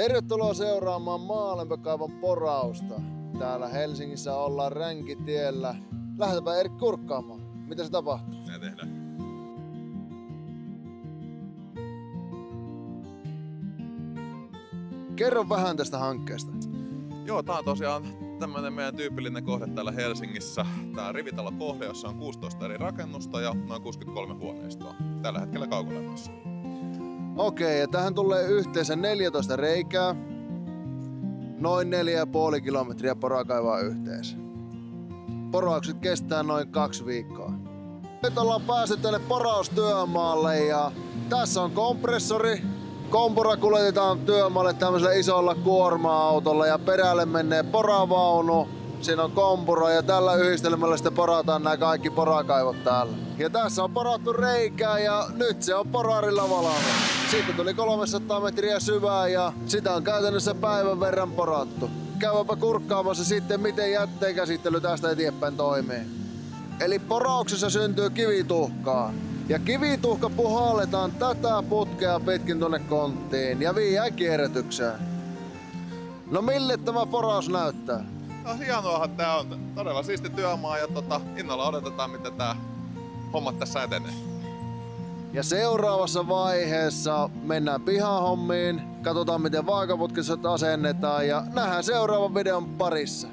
Tervetuloa seuraamaan Maalämpökaivon porausta. Täällä Helsingissä ollaan Ränkitiellä. Lähdetääpä Erik kurkkaamaan. Mitä se tapahtuu? Mitä tehdään? Kerro vähän tästä hankkeesta. Joo, tää on tosiaan tämmönen meidän tyypillinen kohde täällä Helsingissä. Tää rivitalokohde, jossa on 16 eri rakennusta ja noin 63 huoneistoa. Tällä hetkellä kaukolämmössä. Okei, ja tähän tulee yhteensä 14 reikää. Noin 4,5 kilometriä porakaivaa yhteensä. Poraukset kestää noin 2 viikkoa. Nyt ollaan päästy tänne poraustyömaalle ja tässä on kompressori. Kompura kuljetetaan työmaalle tämmöisellä isolla kuorma-autolla ja perälle menee poravaunu. Siinä on kompura ja tällä yhdistelmällä sitten porataan nämä kaikki porakaivot täällä. Ja tässä on porattu reikää ja nyt se on porarilla valmiina. Siitä tuli 300 metriä syvää ja sitä on käytännössä päivän verran porattu. Käyväpä kurkkaamassa sitten, miten jätteenkäsittely tästä eteenpäin toimii. Eli porauksessa syntyy kivituhkaa. Ja kivituhka puhalletaan tätä putkea pitkin tuonne konttiin ja viiään kierrätykseen. No mille tämä poraus näyttää? No hienoahan tää on. Todella siisti työmaa ja innolla odotetaan, miten tää hommat tässä etenee. Ja seuraavassa vaiheessa mennään pihahommiin, katsotaan miten vaakaputkisot asennetaan ja nähdään seuraavan videon parissa.